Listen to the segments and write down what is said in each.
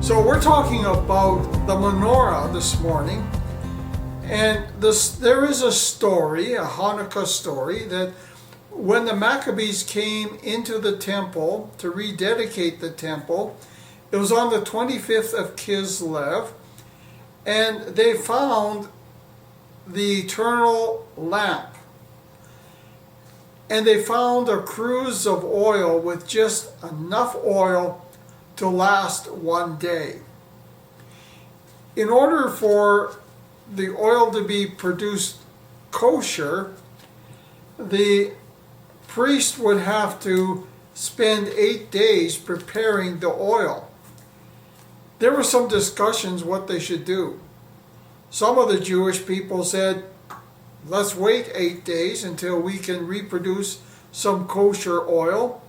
So we're talking about the menorah this morning, and there is a story, a Hanukkah story, that when the Maccabees came into the temple to rededicate the temple, it was on the 25th of Kislev, and they found the eternal lamp. And they found a cruse of oil with just enough oil to last one day. In order for the oil to be produced kosher, the priest would have to spend 8 days preparing the oil. There were some discussions what they should do. Some of the Jewish people said, let's wait 8 days until we can reproduce some kosher oil.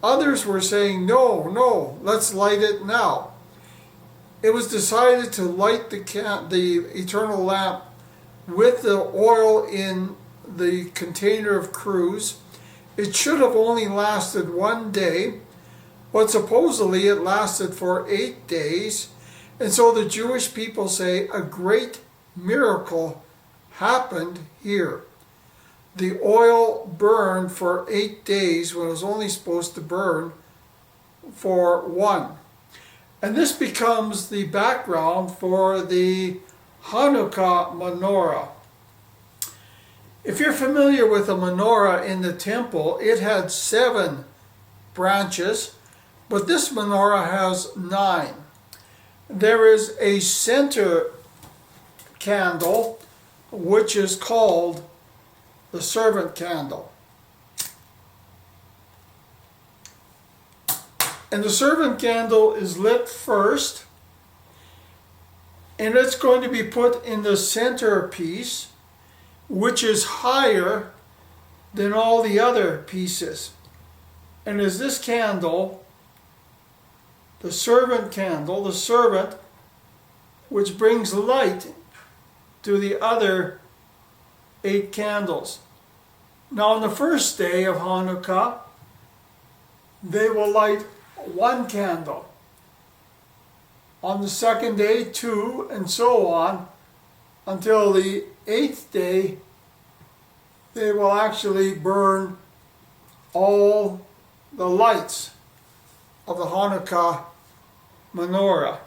Others were saying, no, let's light it now. It was decided to light the eternal lamp with the oil in the container of cruse. It should have only lasted one day, but supposedly it lasted for 8 days. And so the Jewish people say a great miracle happened here. The oil burned for 8 days when it was only supposed to burn for one. And this becomes the background for the Hanukkah menorah. If you're familiar with a menorah in the temple, it had 7 branches, but this menorah has 9. There is a center candle, which is called the servant candle. And the servant candle is lit first, and it's going to be put in the centerpiece, which is higher than all the other pieces. And as this candle, the servant candle, the servant, which brings light to the other 8 candles. Now on the first day of Hanukkah, they will light 1 candle. On the second day, 2, and so on, until the 8th day, they will actually burn all the lights of the Hanukkah menorah.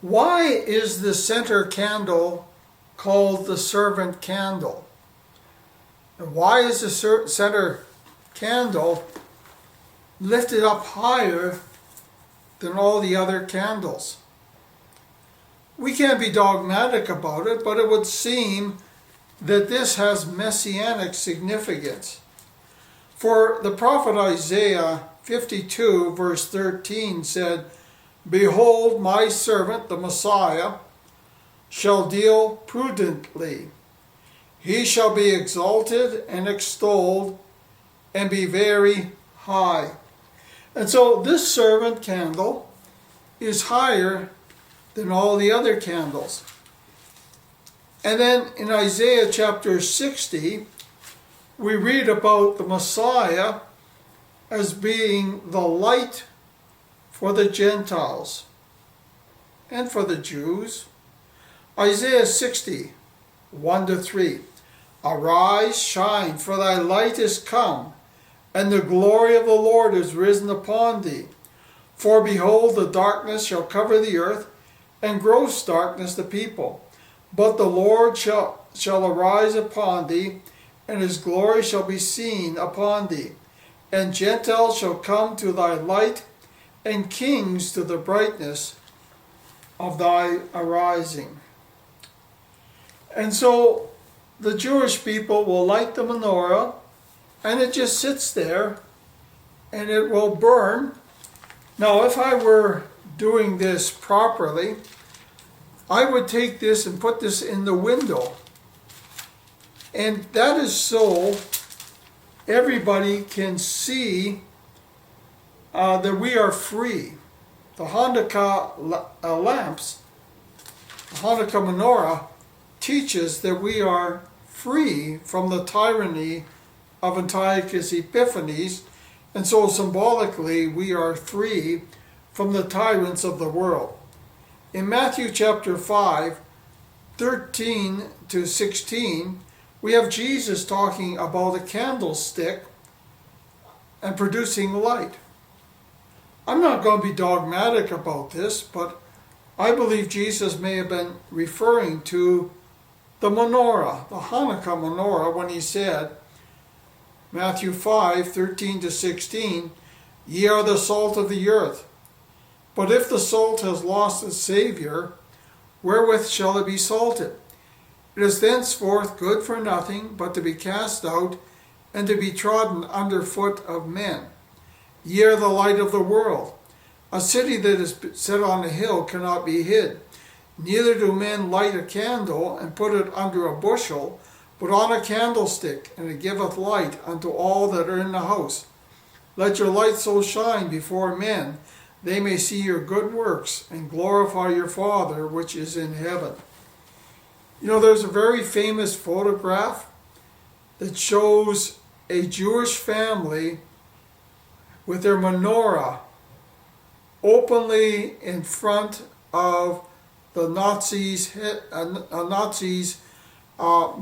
Why is the center candle called the servant candle? And why is the center candle lifted up higher than all the other candles? We can't be dogmatic about it, but it would seem that this has messianic significance. For the prophet Isaiah 52 verse 13 said, "Behold, my servant, the Messiah, shall deal prudently. He shall be exalted and extolled and be very high." And so this servant candle is higher than all the other candles. And then in Isaiah chapter 60, we read about the Messiah as being the light for the Gentiles and for the Jews. Isaiah 60, 1-3. "Arise, shine, for thy light is come, and the glory of the Lord is risen upon thee. For behold, the darkness shall cover the earth, and gross darkness the people. But the Lord shall arise upon thee, and his glory shall be seen upon thee. And Gentiles shall come to thy light, and kings to the brightness of thy arising." And so the Jewish people will light the menorah, and it just sits there, and it will burn. Now, if I were doing this properly, I would take this and put this in the window. And that is so everybody can see that we are free. The Hanukkah lamps, the Hanukkah menorah, teaches that we are free from the tyranny of Antiochus Epiphanes, and so symbolically we are free from the tyrants of the world. In Matthew chapter 5, 13 to 16, we have Jesus talking about a candlestick and producing light. I'm not going to be dogmatic about this, but I believe Jesus may have been referring to the menorah, the Hanukkah menorah, when he said, Matthew 5, 13 to 16, "Ye are the salt of the earth. But if the salt has lost its savour, wherewith shall it be salted? It is thenceforth good for nothing, but to be cast out, and to be trodden under foot of men. Ye are the light of the world. A city that is set on a hill cannot be hid. Neither do men light a candle, and put it under a bushel, but on a candlestick, and it giveth light unto all that are in the house. Let your light so shine before men, they may see your good works, and glorify your Father which is in heaven." You know, there's a very famous photograph that shows a Jewish family with their menorah openly in front of the Nazis'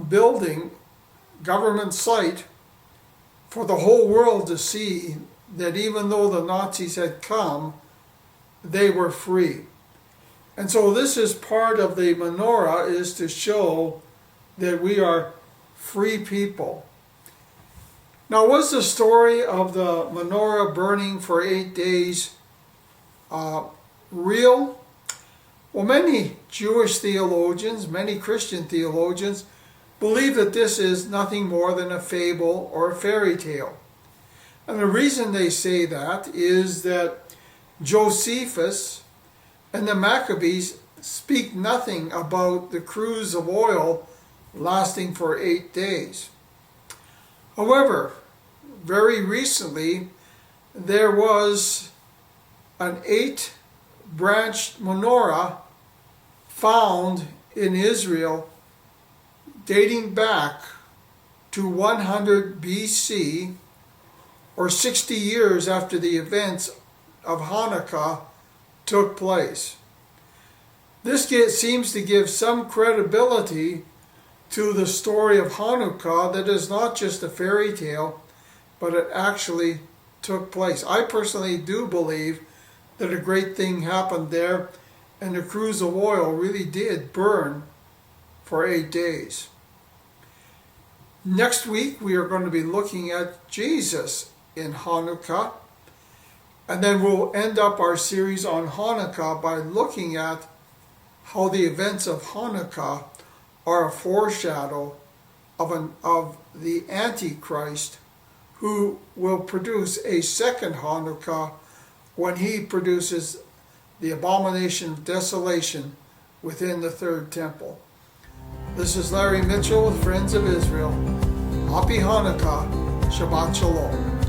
building, government site, for the whole world to see that even though the Nazis had come, they were free. And so this is part of the menorah, is to show that we are free people. Now, was the story of the menorah burning for 8 days real? Well, many Jewish theologians, many Christian theologians, believe that this is nothing more than a fable or a fairy tale. And the reason they say that is that Josephus and the Maccabees speak nothing about the cruse of oil lasting for 8 days. However, very recently, there was an 8-branched menorah found in Israel dating back to 100 BC, or 60 years after the events of Hanukkah took place. This seems to give some credibility to the story of Hanukkah, that is not just a fairy tale, but it actually took place. I personally do believe that a great thing happened there, and the cruse of oil really did burn for 8 days. Next week we are going to be looking at Jesus in Hanukkah, and then we'll end up our series on Hanukkah by looking at how the events of Hanukkah are a foreshadow of the Antichrist, who will produce a second Hanukkah when he produces the abomination of desolation within the third temple. This is Larry Mitchell with Friends of Israel. Happy Hanukkah. Shabbat Shalom.